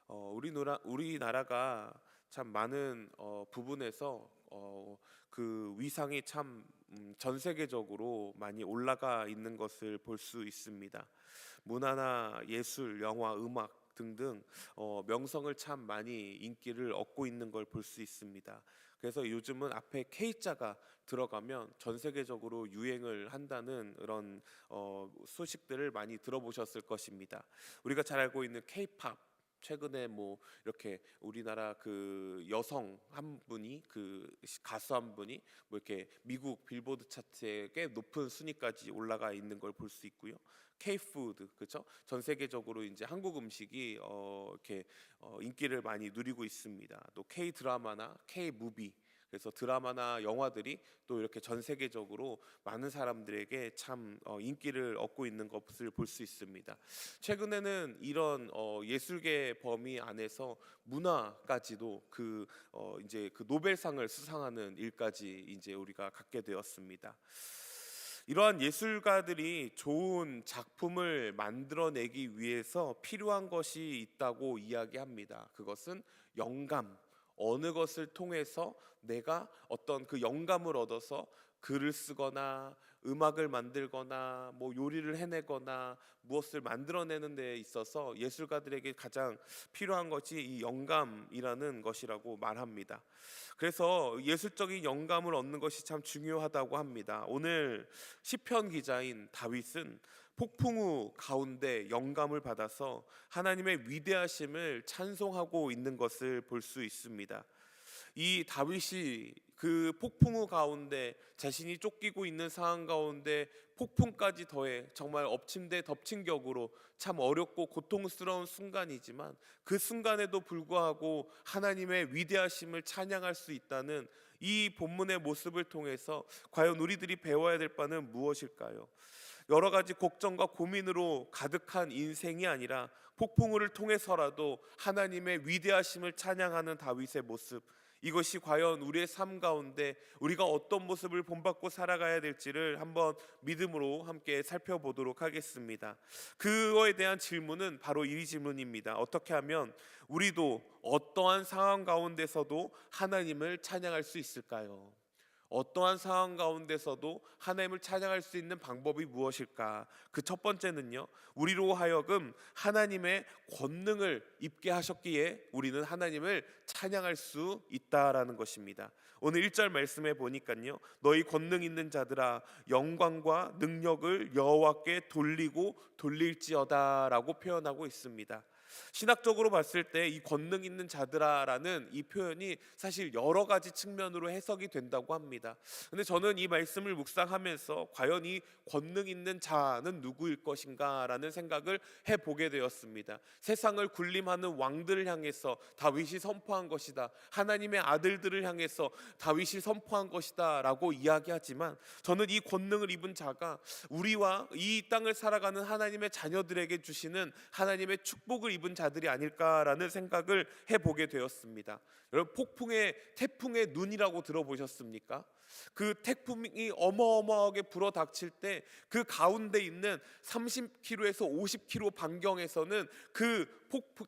우리나라가 참 많은 부분에서 그 위상이 참 전 세계적으로 많이 올라가 있는 것을 볼 수 있습니다. 문화나 예술, 영화, 음악 등등 명성을 참 많이 인기를 얻고 있는 걸 볼 수 있습니다. 그래서 요즘은 앞에 K자가 들어가면 전 세계적으로 유행을 한다는 그런 소식들을 많이 들어보셨을 것입니다. 우리가 잘 알고 있는 K-팝, 최근에 뭐 이렇게 우리나라 그 여성 한 분이, 그 가수 한 분이 뭐 이렇게 미국 빌보드 차트에 꽤 높은 순위까지 올라가 있는 걸 볼 수 있고요. K푸드, 그렇죠? 전 세계적으로 이제 한국 음식이 이렇게 인기를 많이 누리고 있습니다. 또 K 드라마나 K 무비, 그래서 드라마나 영화들이 또 이렇게 전 세계적으로 많은 사람들에게 참 인기를 얻고 있는 것을 볼 수 있습니다. 최근에는 이런 예술계 범위 안에서 문화까지도 이제 그 노벨상을 수상하는 일까지 이제 우리가 갖게 되었습니다. 이러한 예술가들이 좋은 작품을 만들어내기 위해서 필요한 것이 있다고 이야기합니다. 그것은 영감. 어느 것을 통해서 내가 어떤 그 영감을 얻어서 글을 쓰거나 음악을 만들거나 뭐 요리를 해내거나 무엇을 만들어내는 데 있어서 예술가들에게 가장 필요한 것이 이 영감이라는 것이라고 말합니다. 그래서 예술적인 영감을 얻는 것이 참 중요하다고 합니다. 오늘 시편 기자인 다윗은 폭풍 우 가운데 영감을 받아서 하나님의 위대하심을 찬송하고 있는 것을 볼 수 있습니다. 이 다윗이 그 폭풍 우 가운데 자신이 쫓기고 있는 상황 가운데 폭풍까지 더해 정말 엎친 데 덮친 격으로 참 어렵고 고통스러운 순간이지만 그 순간에도 불구하고 하나님의 위대하심을 찬양할 수 있다는 이 본문의 모습을 통해서 과연 우리들이 배워야 될 바는 무엇일까요? 여러 가지 걱정과 고민으로 가득한 인생이 아니라 폭풍우를 통해서라도 하나님의 위대하심을 찬양하는 다윗의 모습, 이것이 과연 우리의 삶 가운데 우리가 어떤 모습을 본받고 살아가야 될지를 한번 믿음으로 함께 살펴보도록 하겠습니다. 그거에 대한 질문은 바로 이 질문입니다. 어떻게 하면 우리도 어떠한 상황 가운데서도 하나님을 찬양할 수 있을까요? 어떠한 상황 가운데서도 하나님을 찬양할 수 있는 방법이 무엇일까? 그 첫 번째는요, 우리로 하여금 하나님의 권능을 입게 하셨기에 우리는 하나님을 찬양할 수 있다라는 것입니다. 오늘 1절 말씀에 보니까요, 너희 권능 있는 자들아 영광과 능력을 여호와께 돌리고 돌릴지어다라고 표현하고 있습니다. 신학적으로 봤을 때 이 권능 있는 자들아라는 이 표현이 사실 여러 가지 측면으로 해석이 된다고 합니다. 근데 저는 이 말씀을 묵상하면서 과연 이 권능 있는 자는 누구일 것인가라는 생각을 해보게 되었습니다. 세상을 군림하는 왕들을 향해서 다윗이 선포한 것이다, 하나님의 아들들을 향해서 다윗이 선포한 것이다 라고 이야기하지만, 저는 이 권능을 입은 자가 우리와 이 땅을 살아가는 하나님의 자녀들에게 주시는 하나님의 축복을 입은 자들이 아닐까라는 생각을 해보게 되었습니다. 여러분, 태풍의 눈이라고 들어보셨습니까? 그 태풍이 어마어마하게 불어닥칠 때 그 가운데 있는 30km에서 50km 반경에서는 그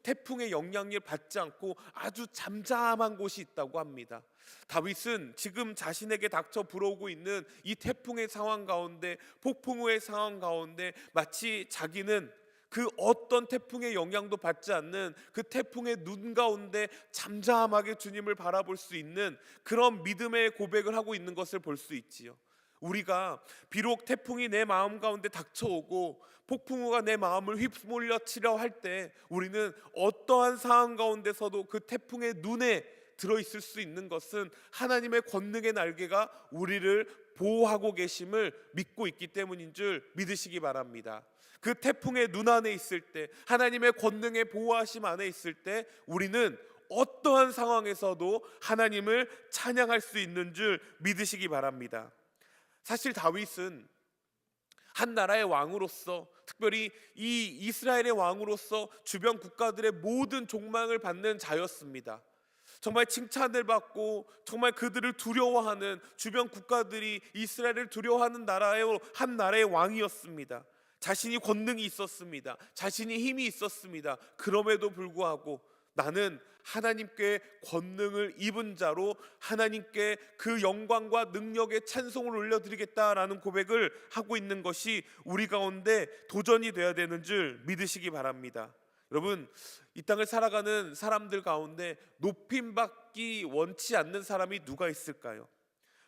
태풍의 영향을 받지 않고 아주 잠잠한 곳이 있다고 합니다. 다윗은 지금 자신에게 닥쳐 불어오고 있는 이 태풍의 상황 가운데, 폭풍우의 상황 가운데 마치 자기는 그 어떤 태풍의 영향도 받지 않는 그 태풍의 눈 가운데 잠잠하게 주님을 바라볼 수 있는 그런 믿음의 고백을 하고 있는 것을 볼 수 있지요. 우리가 비록 태풍이 내 마음 가운데 닥쳐오고 폭풍우가 내 마음을 휘몰아치려 할 때 우리는 어떠한 상황 가운데서도 그 태풍의 눈에 들어있을 수 있는 것은 하나님의 권능의 날개가 우리를 보호하고 계심을 믿고 있기 때문인 줄 믿으시기 바랍니다. 그 태풍의 눈 안에 있을 때, 하나님의 권능의 보호하심 안에 있을 때 우리는 어떠한 상황에서도 하나님을 찬양할 수 있는 줄 믿으시기 바랍니다. 사실 다윗은 한 나라의 왕으로서, 특별히 이 이스라엘의 왕으로서 주변 국가들의 모든 종망을 받는 자였습니다. 정말 칭찬을 받고 정말 그들을 두려워하는, 주변 국가들이 이스라엘을 두려워하는 한 나라의 왕이었습니다. 자신이 권능이 있었습니다. 자신이 힘이 있었습니다. 그럼에도 불구하고 나는 하나님께 권능을 입은 자로 하나님께 그 영광과 능력의 찬송을 올려드리겠다라는 고백을 하고 있는 것이 우리 가운데 도전이 되어야 되는 줄 믿으시기 바랍니다. 여러분, 이 땅을 살아가는 사람들 가운데 높임받기 원치 않는 사람이 누가 있을까요?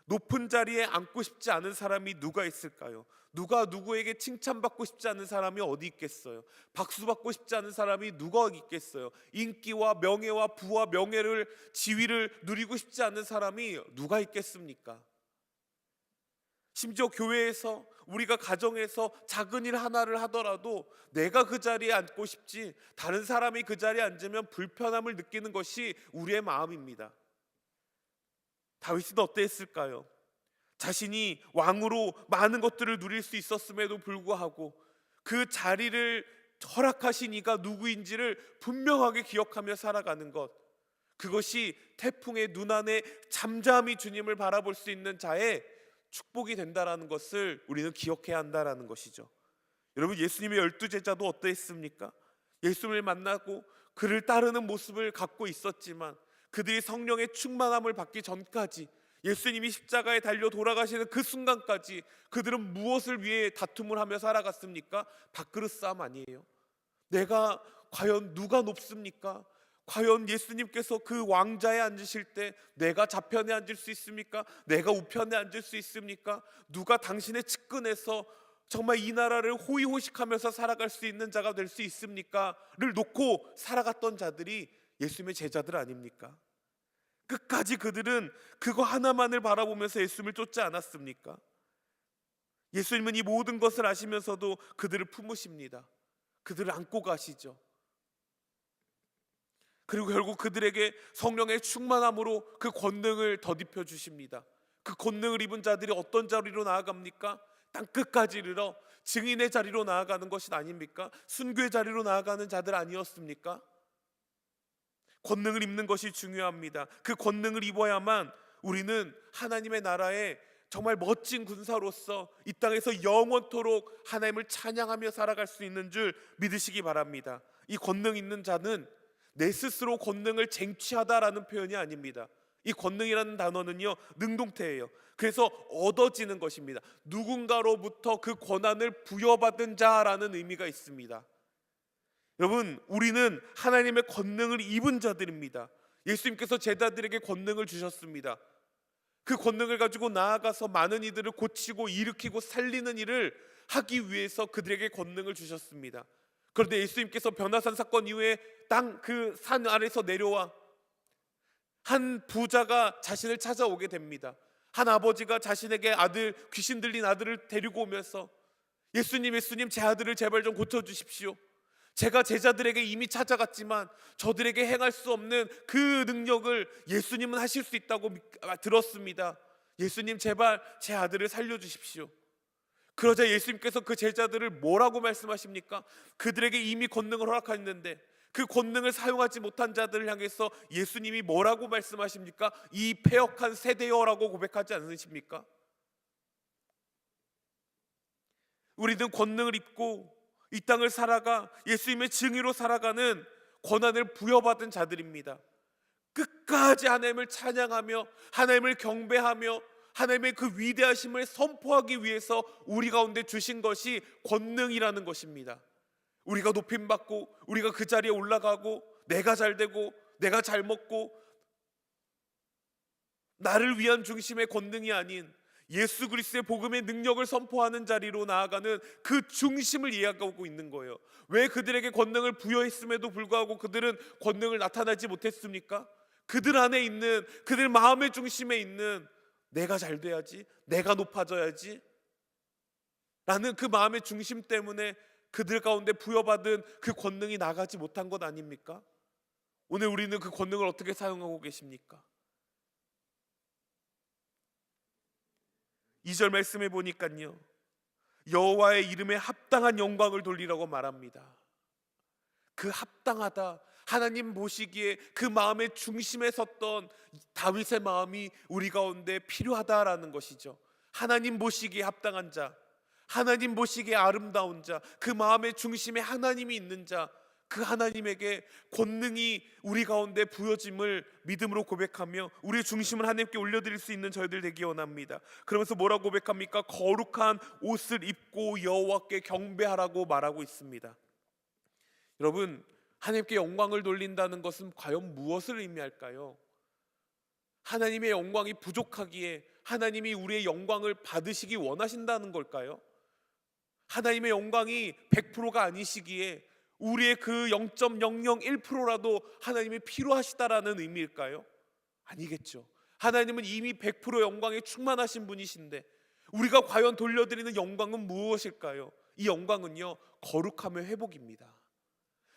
높은 자리에 앉고 싶지 않은 사람이 누가 있을까요? 누가 누구에게 칭찬받고 싶지 않은 사람이 어디 있겠어요? 박수받고 싶지 않은 사람이 누가 있겠어요? 인기와 명예와 부와 명예를, 지위를 누리고 싶지 않은 사람이 누가 있겠습니까? 심지어 교회에서, 우리가 가정에서 작은 일 하나를 하더라도 내가 그 자리에 앉고 싶지, 다른 사람이 그 자리에 앉으면 불편함을 느끼는 것이 우리의 마음입니다. 다윗은 어땠을까요? 자신이 왕으로 많은 것들을 누릴 수 있었음에도 불구하고 그 자리를 허락하신 이가 누구인지를 분명하게 기억하며 살아가는 것, 그것이 태풍의 눈안에 잠잠히 주님을 바라볼 수 있는 자의 축복이 된다라는 것을 우리는 기억해야 한다라는 것이죠. 여러분, 예수님의 12제자도 어떠했습니까? 예수님을 만나고 그를 따르는 모습을 갖고 있었지만 그들이 성령의 충만함을 받기 전까지, 예수님이 십자가에 달려 돌아가시는 그 순간까지 그들은 무엇을 위해 다툼을 하며 살아갔습니까? 밥그릇 싸움 아니에요? 내가 과연 누가 높습니까? 과연 예수님께서 그 왕자에 앉으실 때 내가 좌편에 앉을 수 있습니까? 내가 우편에 앉을 수 있습니까? 누가 당신의 측근에서 정말 이 나라를 호의호식하면서 살아갈 수 있는 자가 될 수 있습니까? 를 놓고 살아갔던 자들이 예수님의 제자들 아닙니까? 끝까지 그들은 그거 하나만을 바라보면서 예수님을 쫓지 않았습니까? 예수님은 이 모든 것을 아시면서도 그들을 품으십니다. 그들을 안고 가시죠. 그리고 결국 그들에게 성령의 충만함으로 그 권능을 덧입혀 주십니다. 그 권능을 입은 자들이 어떤 자리로 나아갑니까? 땅 끝까지 이르러 증인의 자리로 나아가는 것이 아닙니까? 순교의 자리로 나아가는 자들 아니었습니까? 권능을 입는 것이 중요합니다. 그 권능을 입어야만 우리는 하나님의 나라에 정말 멋진 군사로서 이 땅에서 영원토록 하나님을 찬양하며 살아갈 수 있는 줄 믿으시기 바랍니다. 이 권능 있는 자는 내 스스로 권능을 쟁취하다라는 표현이 아닙니다. 이 권능이라는 단어는요, 능동태예요. 그래서 얻어지는 것입니다. 누군가로부터 그 권한을 부여받은 자라는 의미가 있습니다. 여러분, 우리는 하나님의 권능을 입은 자들입니다. 예수님께서 제자들에게 권능을 주셨습니다. 그 권능을 가지고 나아가서 많은 이들을 고치고 일으키고 살리는 일을 하기 위해서 그들에게 권능을 주셨습니다. 그런데 예수님께서 변화산 사건 이후에 땅 그 산 아래서 내려와 한 부자가 자신을 찾아오게 됩니다. 한 아버지가 자신에게 아들, 귀신 들린 아들을 데리고 오면서 예수님 제 아들을 제발 좀 고쳐주십시오. 제가 제자들에게 이미 찾아갔지만 저들에게 행할 수 없는 그 능력을 예수님은 하실 수 있다고 들었습니다. 예수님, 제발 제 아들을 살려주십시오. 그러자 예수님께서 그 제자들을 뭐라고 말씀하십니까? 그들에게 이미 권능을 허락했는데 그 권능을 사용하지 못한 자들을 향해서 예수님이 뭐라고 말씀하십니까? 이 패역한 세대여라고 고백하지 않으십니까? 우리는 권능을 입고 이 땅을 살아가 예수님의 증인으로 살아가는 권한을 부여받은 자들입니다. 끝까지 하나님을 찬양하며 하나님을 경배하며 하나님의 그 위대하심을 선포하기 위해서 우리 가운데 주신 것이 권능이라는 것입니다. 우리가 높임받고 우리가 그 자리에 올라가고 내가 잘 되고 내가 잘 먹고 나를 위한 중심의 권능이 아닌 예수 그리스도의 복음의 능력을 선포하는 자리로 나아가는 그 중심을 이해하고 있는 거예요. 왜 그들에게 권능을 부여했음에도 불구하고 그들은 권능을 나타내지 못했습니까? 그들 안에 있는, 그들 마음의 중심에 있는 내가 잘 돼야지, 내가 높아져야지 라는 그 마음의 중심 때문에 그들 가운데 부여받은 그 권능이 나가지 못한 것 아닙니까? 오늘 우리는 그 권능을 어떻게 사용하고 계십니까? 2절 말씀해 보니까요, 여호와의 이름에 합당한 영광을 돌리라고 말합니다. 그 합당하다, 하나님 보시기에 그 마음의 중심에 섰던 다윗의 마음이 우리 가운데 필요하다라는 것이죠. 하나님 보시기에 합당한 자, 하나님 보시기에 아름다운 자, 그 마음의 중심에 하나님이 있는 자, 그 하나님에게 권능이 우리 가운데 부여짐을 믿음으로 고백하며 우리의 중심을 하나님께 올려드릴 수 있는 저희들 되기 원합니다. 그러면서 뭐라고 고백합니까? 거룩한 옷을 입고 여호와께 경배하라고 말하고 있습니다. 여러분, 하나님께 영광을 돌린다는 것은 과연 무엇을 의미할까요? 하나님의 영광이 부족하기에 하나님이 우리의 영광을 받으시기 원하신다는 걸까요? 하나님의 영광이 100%가 아니시기에 우리의 그 0.001%라도 하나님이 필요하시다라는 의미일까요? 아니겠죠. 하나님은 이미 100% 영광에 충만하신 분이신데 우리가 과연 돌려드리는 영광은 무엇일까요? 이 영광은요, 거룩함의 회복입니다.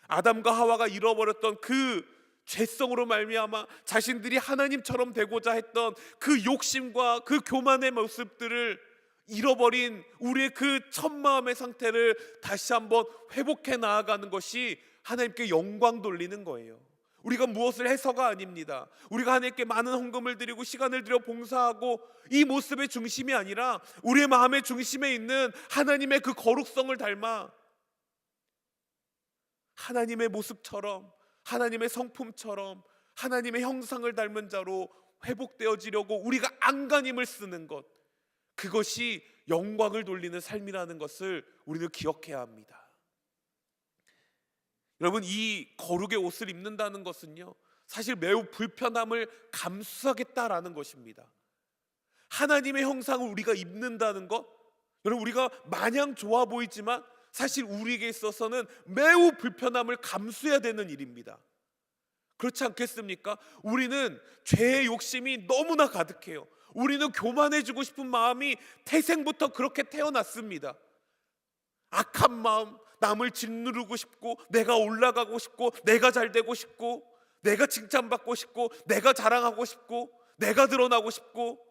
아담과 하와가 잃어버렸던 그 죄성으로 말미암아 자신들이 하나님처럼 되고자 했던 그 욕심과 그 교만의 모습들을 잃어버린 우리의 그 첫 마음의 상태를 다시 한번 회복해 나아가는 것이 하나님께 영광 돌리는 거예요. 우리가 무엇을 해서가 아닙니다. 우리가 하나님께 많은 헌금을 드리고 시간을 들여 봉사하고 이 모습의 중심이 아니라 우리의 마음의 중심에 있는 하나님의 그 거룩성을 닮아 하나님의 모습처럼, 하나님의 성품처럼, 하나님의 형상을 닮은 자로 회복되어지려고 우리가 안간힘을 쓰는 것, 그것이 영광을 돌리는 삶이라는 것을 우리는 기억해야 합니다. 여러분, 이 거룩의 옷을 입는다는 것은요, 사실 매우 불편함을 감수하겠다라는 것입니다. 하나님의 형상을 우리가 입는다는 것, 여러분, 우리가 마냥 좋아 보이지만 사실 우리에게 있어서는 매우 불편함을 감수해야 되는 일입니다. 그렇지 않겠습니까? 우리는 죄의 욕심이 너무나 가득해요. 우리는 교만해지고 싶은 마음이 태생부터 그렇게 태어났습니다. 악한 마음, 남을 짓누르고 싶고, 내가 올라가고 싶고, 내가 잘 되고 싶고, 내가 칭찬받고 싶고, 내가 자랑하고 싶고, 내가 드러나고 싶고,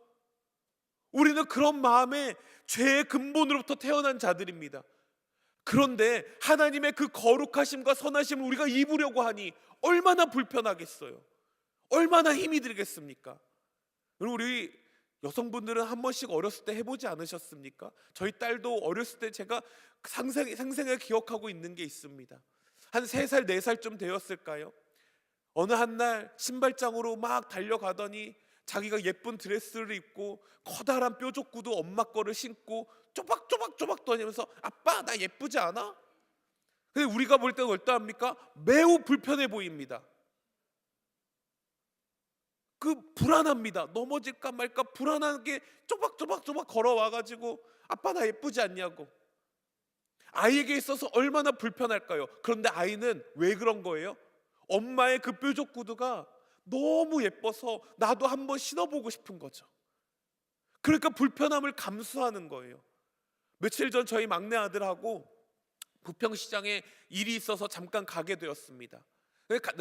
우리는 그런 마음에 죄의 근본으로부터 태어난 자들입니다. 그런데 하나님의 그 거룩하심과 선하심을 우리가 입으려고 하니 얼마나 불편하겠어요. 얼마나 힘이 들겠습니까? 우리 여성분들은 한 번씩 어렸을 때 해보지 않으셨습니까? 저희 딸도 어렸을 때 제가 생생하게 기억하고 있는 게 있습니다. 한 3살, 4살쯤 되었을까요? 어느 한날 신발장으로 막 달려가더니 자기가 예쁜 드레스를 입고 커다란 뾰족 구두 엄마 거를 신고 쪼박쪼박 다니면서 아빠 나 예쁘지 않아? 근데 우리가 볼 때는 어떠합니까? 매우 불편해 보입니다. 그 불안합니다. 넘어질까 말까 불안하게 쪼박쪼박 걸어와가지고 아빠 나 예쁘지 않냐고. 아이에게 있어서 얼마나 불편할까요? 그런데 아이는 왜 그런 거예요? 엄마의 그 뾰족 구두가 너무 예뻐서 나도 한번 신어보고 싶은 거죠. 그러니까 불편함을 감수하는 거예요. 며칠 전 저희 막내 아들하고 부평시장에 일이 있어서 잠깐 가게 되었습니다.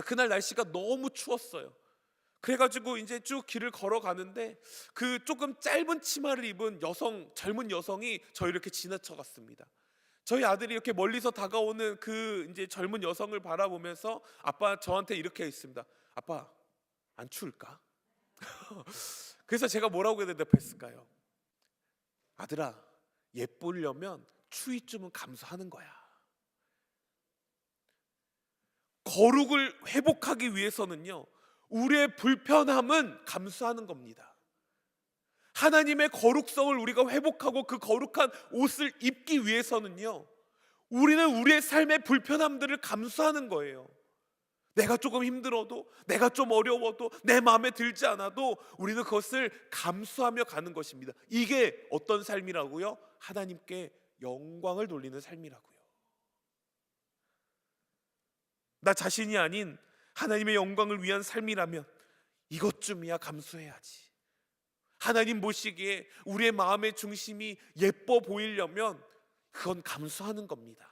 그날 날씨가 너무 추웠어요. 그래가지고 이제 쭉 길을 걸어가는데 그 조금 짧은 치마를 입은 젊은 여성이 저희 이렇게 지나쳐갔습니다. 저희 아들이 이렇게 멀리서 다가오는 그 이제 젊은 여성을 바라보면서 아빠 저한테 이렇게 했습니다. 아빠 안 추울까? 그래서 제가 뭐라고 대답했을까요? 아들아, 예쁘려면 추위쯤은 감수하는 거야. 거룩을 회복하기 위해서는요, 우리의 불편함은 감수하는 겁니다. 하나님의 거룩성을 우리가 회복하고 그 거룩한 옷을 입기 위해서는요, 우리는 우리의 삶의 불편함들을 감수하는 거예요. 내가 조금 힘들어도, 내가 좀 어려워도, 내 마음에 들지 않아도 우리는 그것을 감수하며 가는 것입니다. 이게 어떤 삶이라고요? 하나님께 영광을 돌리는 삶이라고요. 나 자신이 아닌 하나님의 영광을 위한 삶이라면 이것쯤이야 감수해야지. 하나님 보시기에 우리의 마음의 중심이 예뻐 보이려면 그건 감수하는 겁니다.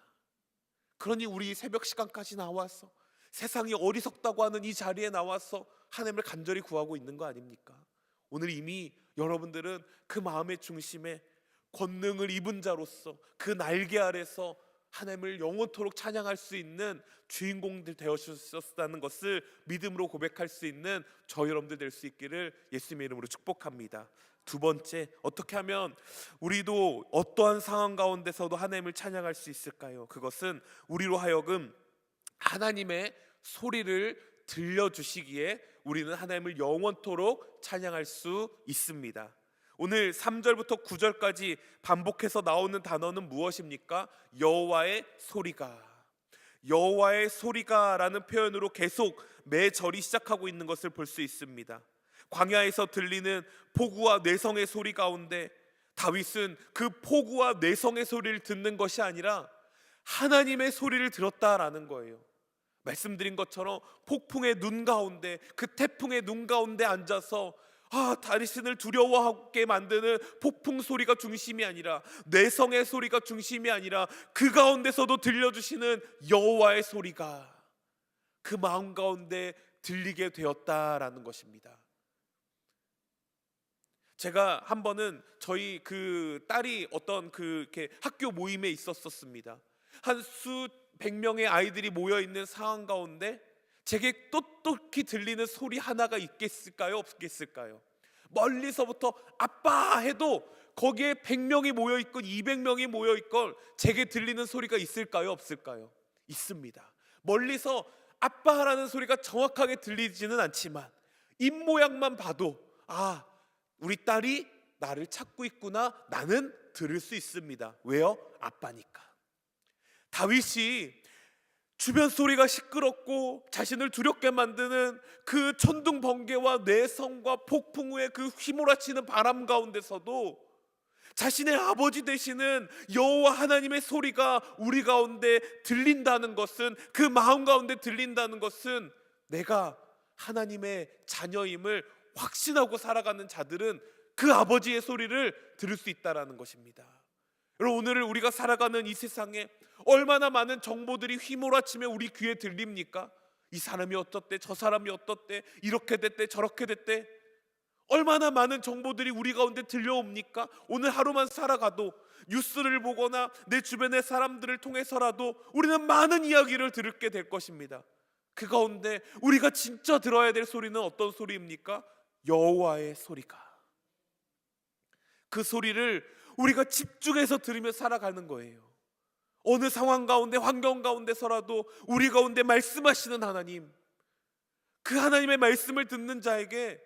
그러니 우리 새벽 시간까지 나와서 세상이 어리석다고 하는 이 자리에 나와서 하나님을 간절히 구하고 있는 거 아닙니까? 오늘 이미 여러분들은 그 마음의 중심에 권능을 입은 자로서 그 날개 아래서 하나님을 영원토록 찬양할 수 있는 주인공들 되어주셨다는 것을 믿음으로 고백할 수 있는 저 여러분들 될 수 있기를 예수님의 이름으로 축복합니다. 두 번째, 어떻게 하면 우리도 어떠한 상황 가운데서도 하나님을 찬양할 수 있을까요? 그것은 우리로 하여금 하나님의 소리를 들려주시기에 우리는 하나님을 영원토록 찬양할 수 있습니다. 오늘 3절부터 9절까지 반복해서 나오는 단어는 무엇입니까? 여호와의 소리가. 여호와의 소리가라는 표현으로 계속 매 절이 시작하고 있는 것을 볼 수 있습니다. 광야에서 들리는 폭우와 뇌성의 소리 가운데 다윗은 그 폭우와 뇌성의 소리를 듣는 것이 아니라 하나님의 소리를 들었다라는 거예요. 말씀드린 것처럼 폭풍의 눈 가운데, 그 태풍의 눈 가운데 앉아서 다윗을 두려워하게 만드는 폭풍 소리가 중심이 아니라, 뇌성의 소리가 중심이 아니라 그 가운데서도 들려주시는 여호와의 소리가 그 마음 가운데 들리게 되었다라는 것입니다. 제가 한 번은 저희 그 딸이 어떤 이렇게 학교 모임에 있었습니다. 한 수백 명의 아이들이 모여 있는 상황 가운데 제게 똑똑히 들리는 소리 하나가 있겠을까요? 없겠을까요? 멀리서부터 아빠 해도 거기에 100명이 모여 있건 200명이 모여 있건 제게 들리는 소리가 있을까요? 없을까요? 있습니다. 멀리서 아빠라는 소리가 정확하게 들리지는 않지만 입모양만 봐도 우리 딸이 나를 찾고 있구나, 나는 들을 수 있습니다. 왜요? 아빠니까. 다윗이 주변 소리가 시끄럽고 자신을 두렵게 만드는 그 천둥 번개와 뇌성과 폭풍 후에 그 휘몰아치는 바람 가운데서도 자신의 아버지 되시는 여호와 하나님의 소리가 우리 가운데 들린다는 것은, 그 마음 가운데 들린다는 것은 내가 하나님의 자녀임을 확신하고 살아가는 자들은 그 아버지의 소리를 들을 수 있다는 것입니다. 여러분, 오늘 우리가 살아가는 이 세상에 얼마나 많은 정보들이 휘몰아치며 우리 귀에 들립니까? 이 사람이 어떻대, 저 사람이 어떻대, 이렇게 됐대, 저렇게 됐대. 얼마나 많은 정보들이 우리 가운데 들려옵니까? 오늘 하루만 살아가도 뉴스를 보거나 내 주변의 사람들을 통해서라도 우리는 많은 이야기를 들게 될 것입니다. 그 가운데 우리가 진짜 들어야 될 소리는 어떤 소리입니까? 여호와의 소리가. 그 소리를 우리가 집중해서 들으며 살아가는 거예요. 어느 상황 가운데, 환경 가운데서라도 우리 가운데 말씀하시는 하나님, 그 하나님의 말씀을 듣는 자에게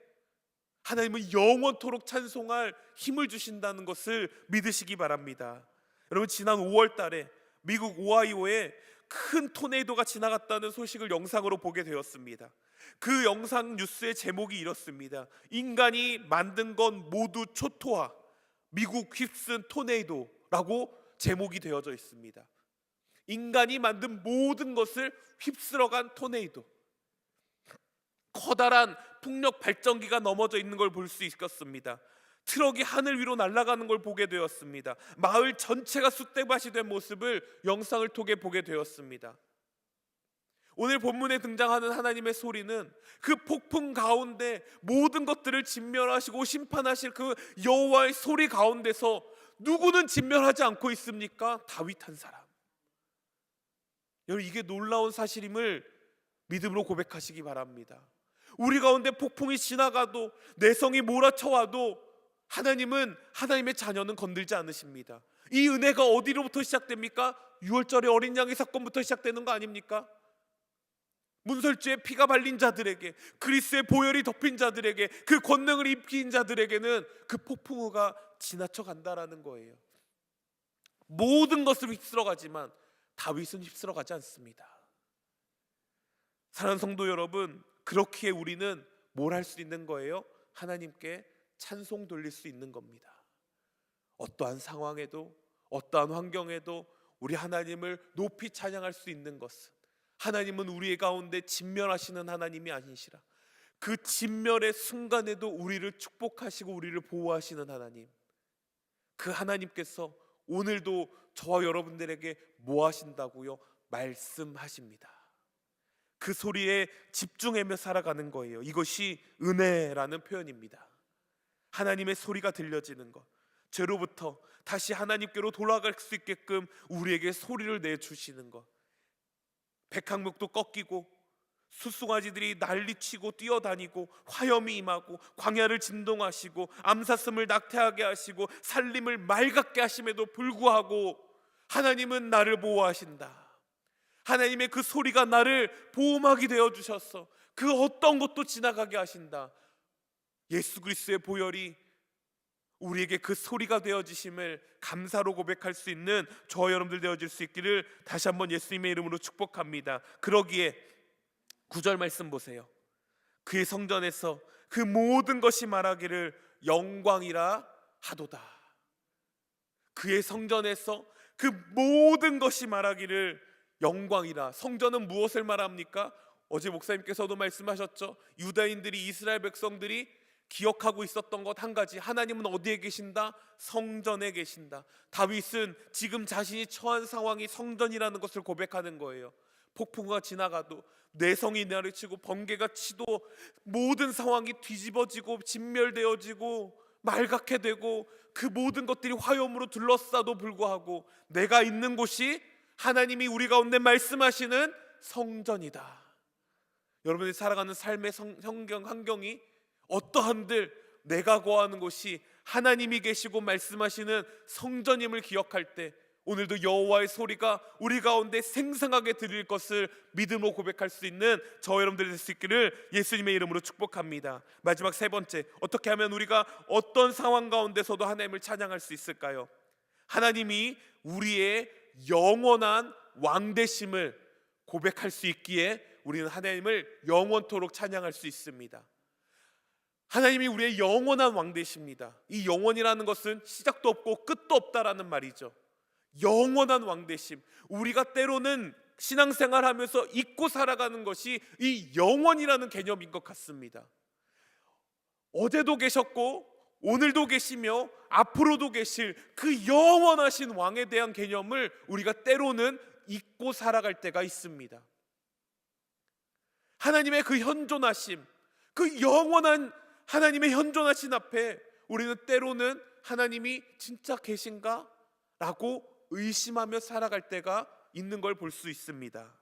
하나님은 영원토록 찬송할 힘을 주신다는 것을 믿으시기 바랍니다. 여러분, 지난 5월 달에 미국 오하이오에 큰 토네이도가 지나갔다는 소식을 영상으로 보게 되었습니다. 그 영상 뉴스의 제목이 이렇습니다. 인간이 만든 건 모두 초토화, 미국 휩쓴 토네이도라고 제목이 되어져 있습니다. 인간이 만든 모든 것을 휩쓸어간 토네이도. 커다란 풍력 발전기가 넘어져 있는 걸 볼 수 있었습니다. 트럭이 하늘 위로 날아가는 걸 보게 되었습니다. 마을 전체가 쑥대밭이 된 모습을 영상을 통해 보게 되었습니다. 오늘 본문에 등장하는 하나님의 소리는 그 폭풍 가운데 모든 것들을 진멸하시고 심판하실 그 여호와의 소리 가운데서 누구는 진멸하지 않고 있습니까? 다윗 한 사람. 여러분, 이게 놀라운 사실임을 믿음으로 고백하시기 바랍니다. 우리 가운데 폭풍이 지나가도, 내성이 몰아쳐와도 하나님은, 하나님의 자녀는 건들지 않으십니다. 이 은혜가 어디로부터 시작됩니까? 6월절의 어린 양의 사건부터 시작되는 거 아닙니까? 문설주에 피가 발린 자들에게, 그리스의 보혈이 덮인 자들에게, 그 권능을 입힌 자들에게는 그 폭풍우가 지나쳐 간다라는 거예요. 모든 것을 휩쓸어가지만 다윗은 휩쓸어가지 않습니다. 사랑하는 성도 여러분, 그렇기에 우리는 뭘 할 수 있는 거예요? 하나님께 찬송 돌릴 수 있는 겁니다. 어떠한 상황에도, 어떠한 환경에도 우리 하나님을 높이 찬양할 수 있는 것은, 하나님은 우리 가운데 진멸하시는 하나님이 아니시라. 그 진멸의 순간에도 우리를 축복하시고 우리를 보호하시는 하나님, 그 하나님께서 오늘도 저와 여러분들에게 뭐 하신다고요? 말씀하십니다. 그 소리에 집중하며 살아가는 거예요. 이것이 은혜라는 표현입니다. 하나님의 소리가 들려지는 것, 죄로부터 다시 하나님께로 돌아갈 수 있게끔 우리에게 소리를 내주시는 것. 백항목도 꺾이고 숫송아지들이 난리치고 뛰어다니고 화염이 임하고 광야를 진동하시고 암사슴을 낙태하게 하시고 산림을 맑게 하심에도 불구하고 하나님은 나를 보호하신다. 하나님의 그 소리가 나를 보호막이 되어주셨어. 그 어떤 것도 지나가게 하신다. 예수 그리스도의 보혈이 우리에게 그 소리가 되어지심을 감사로 고백할 수 있는 저와 여러분들 되어질 수 있기를 다시 한번 예수님의 이름으로 축복합니다. 그러기에 9절 말씀 보세요. 그의 성전에서 그 모든 것이 말하기를 영광이라 하도다. 그의 성전에서 그 모든 것이 말하기를 영광이라. 성전은 무엇을 말합니까? 어제 목사님께서도 말씀하셨죠. 유다인들이, 이스라엘 백성들이 기억하고 있었던 것 한 가지, 하나님은 어디에 계신다? 성전에 계신다. 다윗은 지금 자신이 처한 상황이 성전이라는 것을 고백하는 거예요. 폭풍우가 지나가도, 내성이 내리치고 번개가 치도, 모든 상황이 뒤집어지고 진멸되어지고 말갛게 되고 그 모든 것들이 화염으로 둘러싸도 불구하고 내가 있는 곳이 하나님이 우리 가운데 말씀하시는 성전이다. 여러분이 살아가는 삶의 환경이 어떠한들 내가 거하는 곳이 하나님이 계시고 말씀하시는 성전임을 기억할 때 오늘도 여호와의 소리가 우리 가운데 생생하게 들릴 것을 믿음으로 고백할 수 있는 저와 여러분들이 될 수 있기를 예수님의 이름으로 축복합니다. 마지막 세 번째, 어떻게 하면 우리가 어떤 상황 가운데서도 하나님을 찬양할 수 있을까요? 하나님이 우리의 영원한 왕되심을 고백할 수 있기에 우리는 하나님을 영원토록 찬양할 수 있습니다. 하나님이 우리의 영원한 왕되십니다. 이 영원이라는 것은 시작도 없고 끝도 없다라는 말이죠. 영원한 왕되심, 우리가 때로는 신앙생활하면서 잊고 살아가는 것이 이 영원이라는 개념인 것 같습니다. 어제도 계셨고 오늘도 계시며 앞으로도 계실 그 영원하신 왕에 대한 개념을 우리가 때로는 잊고 살아갈 때가 있습니다. 하나님의 그 현존하심, 그 영원한 하나님의 현존하신 앞에 우리는 때로는 하나님이 진짜 계신가? 라고 의심하며 살아갈 때가 있는 걸 볼 수 있습니다.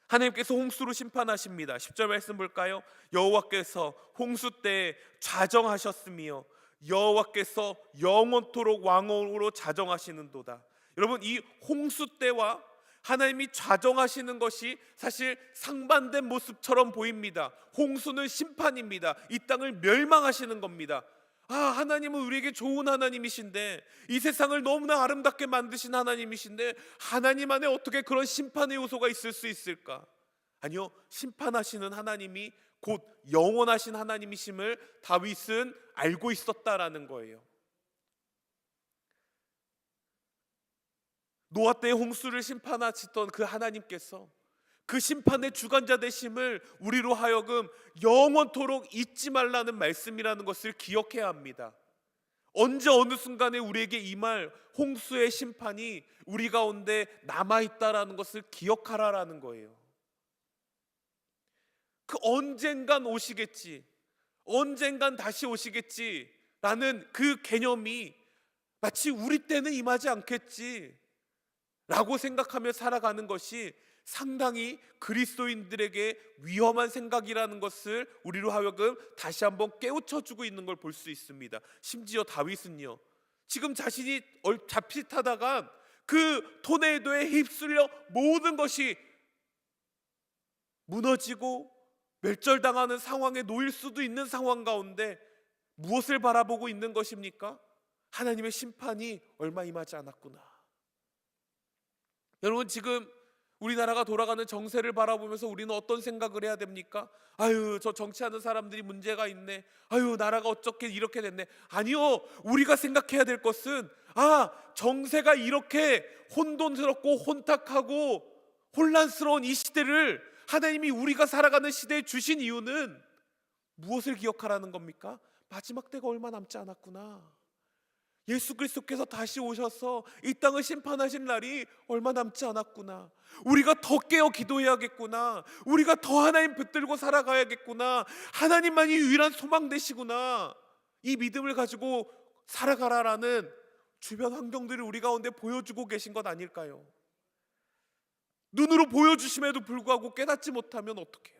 하나님께서 홍수로 심판하십니다. 10절 말씀 볼까요? 여호와께서 홍수 때에 좌정하셨으며 여호와께서 영원토록 왕으로 좌정하시는도다. 여러분, 이 홍수 때와 하나님이 좌정하시는 것이 사실 상반된 모습처럼 보입니다. 홍수는 심판입니다. 이 땅을 멸망하시는 겁니다. 하나님은 우리에게 좋은 하나님이신데, 이 세상을 너무나 아름답게 만드신 하나님이신데 하나님 안에 어떻게 그런 심판의 요소가 있을 수 있을까? 아니요, 심판하시는 하나님이 곧 영원하신 하나님이심을 다윗은 알고 있었다라는 거예요. 노아 때의 홍수를 심판하시던 그 하나님께서 그 심판의 주관자 되심을 우리로 하여금 영원토록 잊지 말라는 말씀이라는 것을 기억해야 합니다. 언제 어느 순간에 우리에게 임할 홍수의 심판이 우리 가운데 남아있다라는 것을 기억하라라는 거예요. 그 언젠간 오시겠지, 언젠간 다시 오시겠지라는 그 개념이 마치 우리 때는 임하지 않겠지 라고 생각하며 살아가는 것이 상당히 그리스도인들에게 위험한 생각이라는 것을 우리로 하여금 다시 한번 깨우쳐주고 있는 걸 볼 수 있습니다. 심지어 다윗은요, 지금 자신이 자칫하다가 그 토네이도에 휩쓸려 모든 것이 무너지고 멸절당하는 상황에 놓일 수도 있는 상황 가운데 무엇을 바라보고 있는 것입니까? 하나님의 심판이 얼마 임하지 않았구나. 여러분, 지금 우리나라가 돌아가는 정세를 바라보면서 우리는 어떤 생각을 해야 됩니까? 저 정치하는 사람들이 문제가 있네. 나라가 어떻게 이렇게 됐네. 아니요, 우리가 생각해야 될 것은 정세가 이렇게 혼돈스럽고 혼탁하고 혼란스러운 이 시대를 하나님이 우리가 살아가는 시대에 주신 이유는 무엇을 기억하라는 겁니까? 마지막 때가 얼마 남지 않았구나. 예수 그리스도께서 다시 오셔서 이 땅을 심판하실 날이 얼마 남지 않았구나. 우리가 더 깨어 기도해야겠구나. 우리가 더 하나님 붙들고 살아가야겠구나. 하나님만이 유일한 소망 되시구나. 이 믿음을 가지고 살아가라라는 주변 환경들을 우리 가운데 보여주고 계신 것 아닐까요? 눈으로 보여주심에도 불구하고 깨닫지 못하면 어떡해요?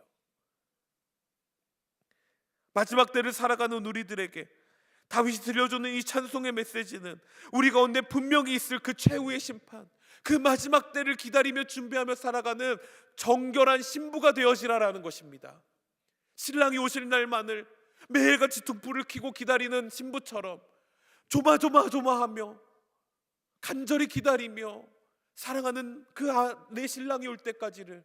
마지막 때를 살아가는 우리들에게 다윗이 들려주는 이 찬송의 메시지는 우리 가운데 분명히 있을 그 최후의 심판, 그 마지막 때를 기다리며 준비하며 살아가는 정결한 신부가 되어지라라는 것입니다. 신랑이 오실 날만을 매일같이 등불을 켜고 기다리는 신부처럼 조마조마하며 간절히 기다리며 사랑하는 내 신랑이 올 때까지를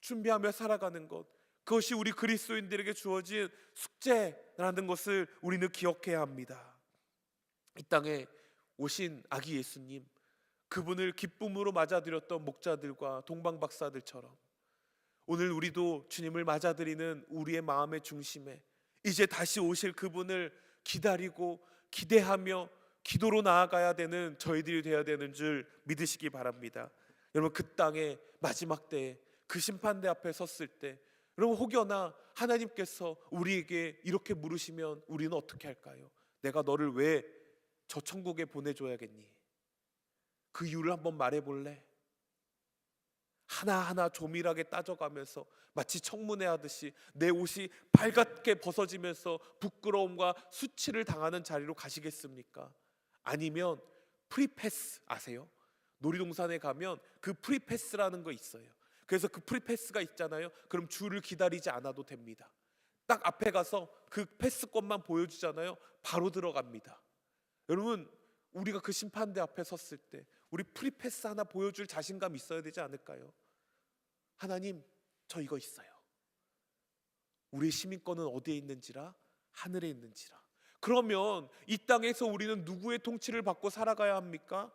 준비하며 살아가는 것, 그것이 우리 그리스도인들에게 주어진 숙제라는 것을 우리는 기억해야 합니다. 이 땅에 오신 아기 예수님, 그분을 기쁨으로 맞아들였던 목자들과 동방박사들처럼 오늘 우리도 주님을 맞아들이는 우리의 마음의 중심에 이제 다시 오실 그분을 기다리고 기대하며 기도로 나아가야 되는 저희들이 되어야 되는 줄 믿으시기 바랍니다. 여러분, 그 땅의 마지막 때에 그 심판대 앞에 섰을 때 여러분, 혹여나 하나님께서 우리에게 이렇게 물으시면 우리는 어떻게 할까요? 내가 너를 왜 저 천국에 보내줘야겠니? 그 이유를 한번 말해볼래? 하나하나 조밀하게 따져가면서 마치 청문회 하듯이 내 옷이 발갛게 벗어지면서 부끄러움과 수치를 당하는 자리로 가시겠습니까? 아니면 프리패스 아세요? 놀이동산에 가면 그 프리패스라는 거 있어요. 그래서 그 프리패스가 있잖아요. 그럼 줄을 기다리지 않아도 됩니다. 딱 앞에 가서 그 패스권만 보여주잖아요. 바로 들어갑니다. 여러분, 우리가 그 심판대 앞에 섰을 때 우리 프리패스 하나 보여줄 자신감 있어야 되지 않을까요? 하나님, 저 이거 있어요. 우리의 시민권은 어디에 있는지라? 하늘에 있는지라. 그러면 이 땅에서 우리는 누구의 통치를 받고 살아가야 합니까?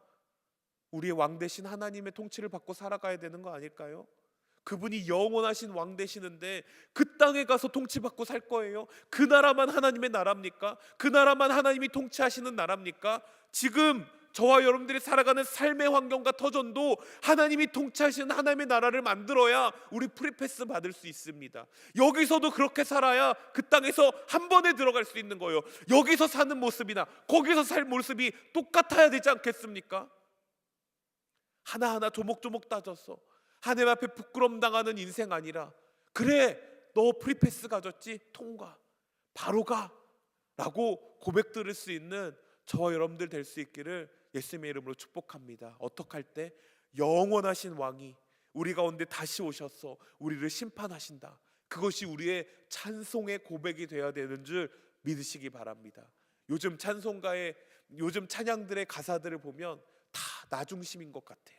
우리의 왕 대신 하나님의 통치를 받고 살아가야 되는 거 아닐까요? 그분이 영원하신 왕 되시는데 그 땅에 가서 통치받고 살 거예요? 그 나라만 하나님의 나라입니까? 그 나라만 하나님이 통치하시는 나라입니까? 지금 저와 여러분들이 살아가는 삶의 환경과 터전도 하나님이 통치하시는 하나님의 나라를 만들어야 우리 프리패스 받을 수 있습니다. 여기서도 그렇게 살아야 그 땅에서 한 번에 들어갈 수 있는 거예요. 여기서 사는 모습이나 거기서 살 모습이 똑같아야 되지 않겠습니까? 하나하나 조목조목 따져서 하나님 앞에 부끄럼 당하는 인생 아니라, 그래 너 프리패스 가졌지? 통과, 바로 가 라고 고백 들을 수 있는 저와 여러분들 될 수 있기를 예수님의 이름으로 축복합니다. 어떻게 할 때? 영원하신 왕이 우리 가운데 다시 오셔서 우리를 심판하신다. 그것이 우리의 찬송의 고백이 되어야 되는 줄 믿으시기 바랍니다. 요즘 찬양들의 가사들을 보면 다 나 중심인 것 같아요.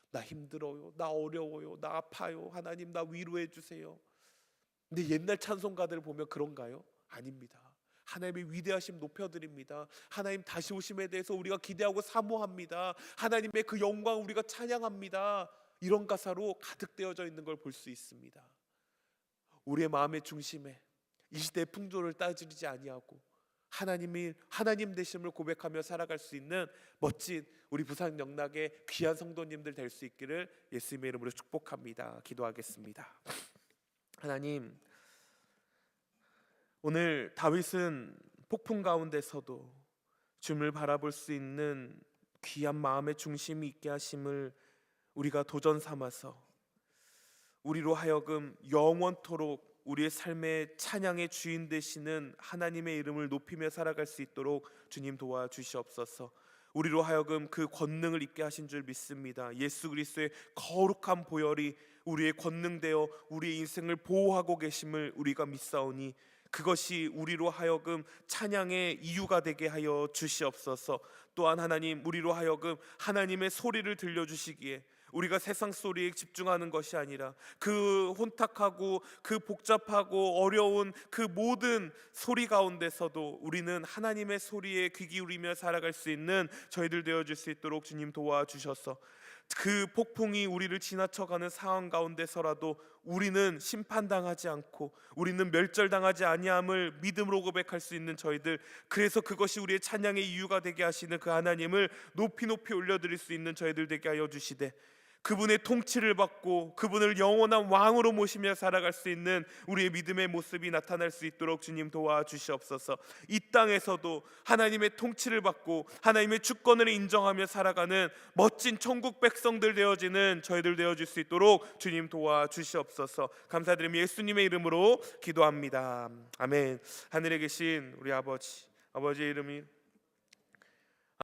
나 힘들어요, 나 어려워요, 나 아파요, 하나님 나 위로해 주세요. 근데 옛날 찬송가들을 보면 그런가요? 아닙니다. 하나님의 위대하심 높여드립니다. 하나님 다시 오심에 대해서 우리가 기대하고 사모합니다. 하나님의 그 영광 우리가 찬양합니다. 이런 가사로 가득 되어져 있는 걸 볼 수 있습니다. 우리의 마음의 중심에 이 시대의 풍조를 따지지 아니하고 하나님 되심을 고백하며 살아갈 수 있는 멋진 우리 부산 영락의 귀한 성도님들 될 수 있기를 예수님의 이름으로 축복합니다. 기도하겠습니다. 하나님, 오늘 다윗은 폭풍 가운데서도 주님을 바라볼 수 있는 귀한 마음의 중심이 있게 하심을 우리가 도전 삼아서 우리로 하여금 영원토록 우리의 삶의 찬양의 주인 되시는 하나님의 이름을 높이며 살아갈 수 있도록 주님 도와주시옵소서. 우리로 하여금 그 권능을 입게 하신 줄 믿습니다. 예수 그리스도의 거룩한 보혈이 우리의 권능되어 우리의 인생을 보호하고 계심을 우리가 믿사오니 그것이 우리로 하여금 찬양의 이유가 되게 하여 주시옵소서. 또한 하나님, 우리로 하여금 하나님의 소리를 들려주시기에 우리가 세상 소리에 집중하는 것이 아니라 그 혼탁하고 그 복잡하고 어려운 그 모든 소리 가운데서도 우리는 하나님의 소리에 귀 기울이며 살아갈 수 있는 저희들 되어줄 수 있도록 주님 도와주셔서 그 폭풍이 우리를 지나쳐가는 상황 가운데서라도 우리는 심판당하지 않고 우리는 멸절당하지 아니함을 믿음으로 고백할 수 있는 저희들, 그래서 그것이 우리의 찬양의 이유가 되게 하시는 그 하나님을 높이 올려드릴 수 있는 저희들 되게 하여 주시되, 그분의 통치를 받고 그분을 영원한 왕으로 모시며 살아갈 수 있는 우리의 믿음의 모습이 나타날 수 있도록 주님 도와주시옵소서. 이 땅에서도 하나님의 통치를 받고 하나님의 주권을 인정하며 살아가는 멋진 천국 백성들 되어지는 저희들 되어질 수 있도록 주님 도와주시옵소서. 감사드리며 예수님의 이름으로 기도합니다. 아멘. 하늘에 계신 우리 아버지의 이름이